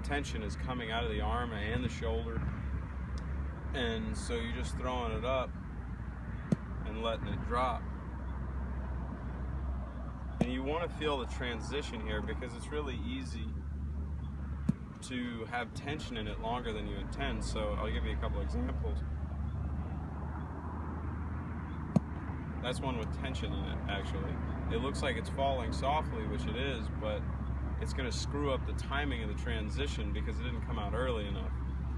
tension is coming out of the arm and the shoulder, and so you're just throwing it up and letting it drop. And you want to feel the transition here, because it's really easy to have tension in it longer than you intend. So I'll give you a couple examples. That's one with tension in it, actually. It looks like it's falling softly, which it is, but it's going to screw up the timing of the transition because it didn't come out early enough.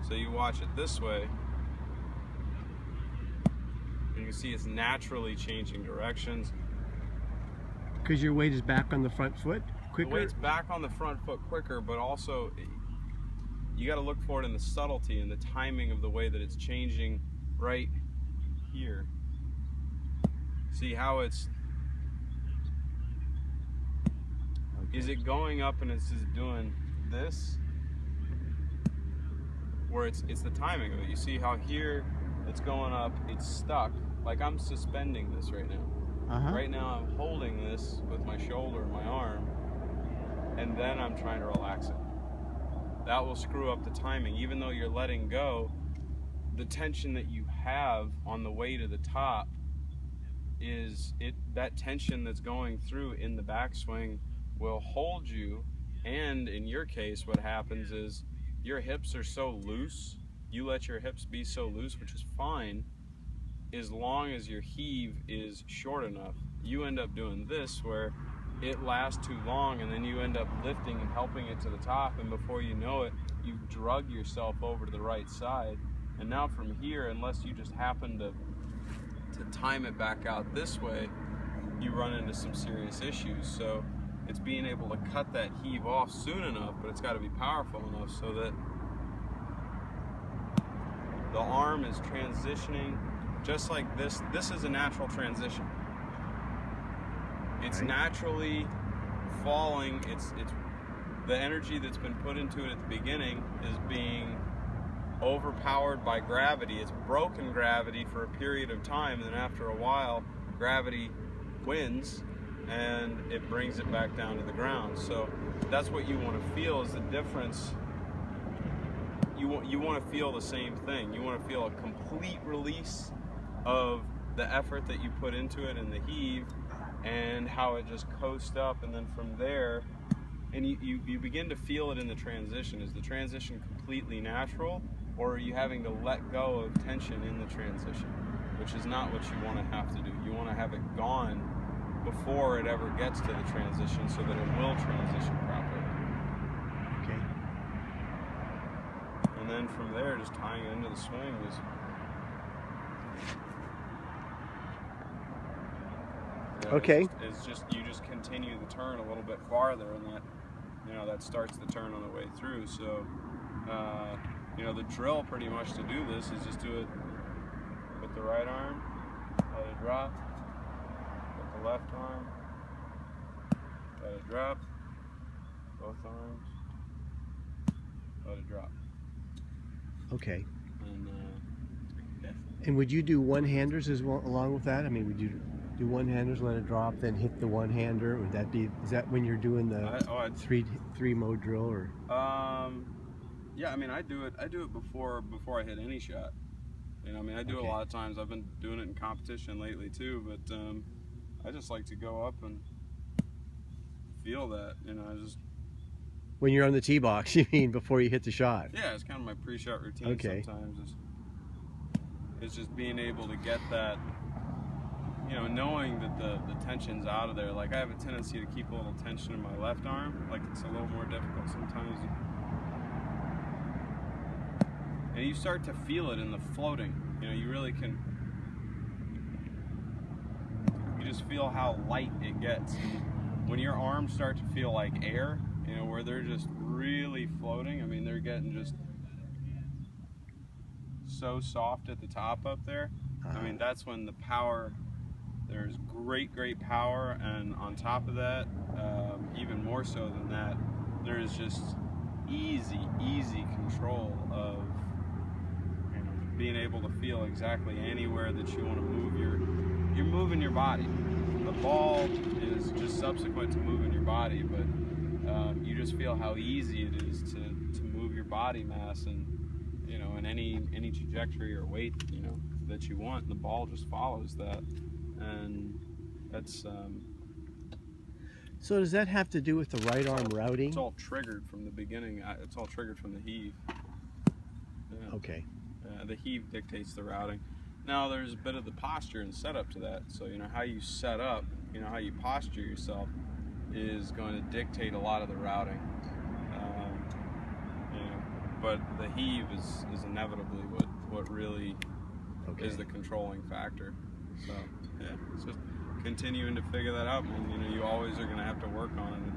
So you watch it this way, and you can see it's naturally changing directions. Because your weight is back on the front foot quicker? The weight's back on the front foot quicker, but also you got to look for it in the subtlety and the timing of the way that it's changing right here. See how it's... Okay. Is it going up and it's just doing this? Where it's the timing of it. You see how here it's going up, it's stuck. Like I'm suspending this right now. Right now I'm holding this with my shoulder and my arm, and then I'm trying to relax it. That will screw up the timing. Even though you're letting go, the tension that you have on the way to the top is that tension that's going through in the backswing will hold you. And in your case, what happens is your hips are so loose, you let your hips be so loose, which is fine, as long as your heave is short enough. You end up doing this where it lasts too long, and then you end up lifting and helping it to the top, and before you know it, you've drugged yourself over to the right side. And now from here, unless you just happen to time it back out this way, you run into some serious issues. So it's being able to cut that heave off soon enough, but it's got to be powerful enough so that the arm is transitioning just like this. This is a natural transition. It's naturally falling. It's the energy that's been put into it at the beginning is being overpowered by gravity. It's broken gravity for a period of time, and then after a while, gravity wins and it brings it back down to the ground. So that's what you want to feel, is the difference. You want to feel the same thing. You want to feel a complete release of the effort that you put into it in the heave, and how it just coasts up, and then from there, and you begin to feel it in the transition. Is the transition completely natural, or are you having to let go of tension in the transition, which is not what you want to have to do. You want to have it gone before it ever gets to the transition, so that it will transition properly. Okay. And then from there, just tying it into the swing is... Okay. It's just you just continue the turn a little bit farther, and that starts the turn on the way through. So the drill pretty much to do this is just do it with the right arm, let it drop, with the left arm, let it drop, both arms, let it drop. Okay. And And would you do one-handers as well along with that? I mean, would you do one-handers, let it drop, then hit the one-hander? Would that be, is that when you're doing the three mode drill, or? Yeah, I mean, I do it before I hit any shot. I mean, I do it a lot of times. I've been doing it in competition lately too, but I just like to go up and feel that, just... When you're on the tee box, you mean, before you hit the shot? Yeah, it's kind of my pre-shot routine sometimes. It's just being able to get that, knowing that the tension's out of there. Like, I have a tendency to keep a little tension in my left arm. Like, it's a little more difficult sometimes. And you start to feel it in the floating. You really can, you just feel how light it gets. When your arms start to feel like air, where they're just really floating, I mean, they're getting just so soft at the top up there. I mean, that's when the power, there's great power, and on top of that, even more so than that, there's just easy control of being able to feel exactly anywhere that you want to move. You're moving your body. The ball is just subsequent to moving your body, but you just feel how easy it is to move your body mass and, you know, in any trajectory or weight, you know, that you want, and the ball just follows that. And that's so does that have to do with the right arm routing? It's all triggered from the beginning. It's all triggered from the heave. Yeah. Okay. The heave dictates the routing. Now there's a bit of the posture and setup to that. So, you know, how you set up, you know, how you posture yourself is going to dictate a lot of the routing. You know, but the heave is inevitably what really is the controlling factor. So yeah, it's just continuing to figure that out. And, you know, you always are going to have to work on it. And,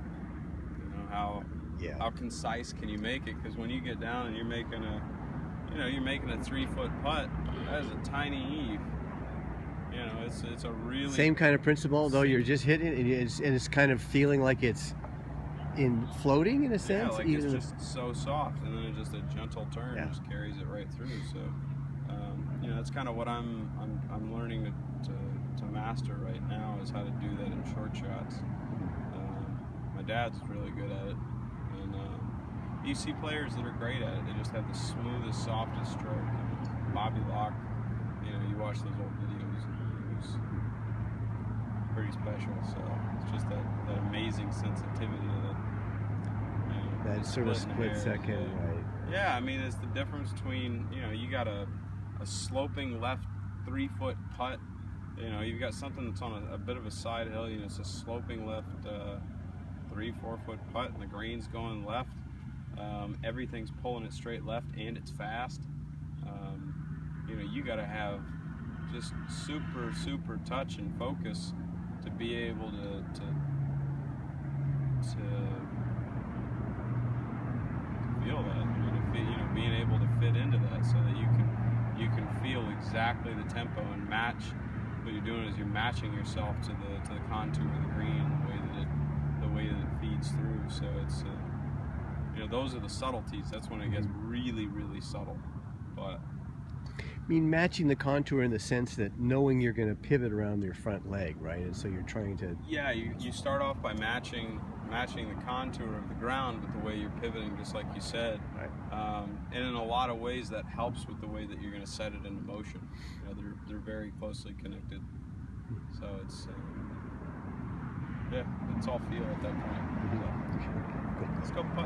you know, how concise can you make it? Because when you get down and you're making a 3-foot putt, that is a tiny heave. You know, it's a really same kind of principle, though. You're just hitting it, and it's kind of feeling like it's in floating in a sense. Yeah, like it's just so soft, and then it's just a gentle turn just carries it right through. So, you know, that's kind of what I'm learning to master right now, is how to do that in short shots. My dad's really good at it, and you see players that are great at it. They just have the smoothest, softest stroke. Bobby Locke, you know, you watch those old videos, it was pretty special. So it's just that amazing sensitivity to that. You know, that sort of split second, right? Yeah, I mean, it's the difference between, you know, you got a sloping left 3-foot putt. You know, you've got something that's on a bit of a side hill. You know, it's a sloping left 3-4 foot putt, and the green's going left. Everything's pulling it straight left, and it's fast. You know, you got to have just super touch and focus to be able to feel that. I mean, you know, being able to fit into that so that you can feel exactly the tempo and match. What you're doing is you're matching yourself to the contour of the green, the way that it feeds through. So it's you know, those are the subtleties. That's when it gets really subtle. But I mean, matching the contour in the sense that knowing you're going to pivot around your front leg, right? And so you're trying to... Yeah, you start off by matching the contour of the ground with the way you're pivoting, just like you said. Right. And in a lot of ways, that helps with the way that you're going to set it into motion. You know, they're very closely connected. So it's yeah, it's all feel at that point. So, let's go putt.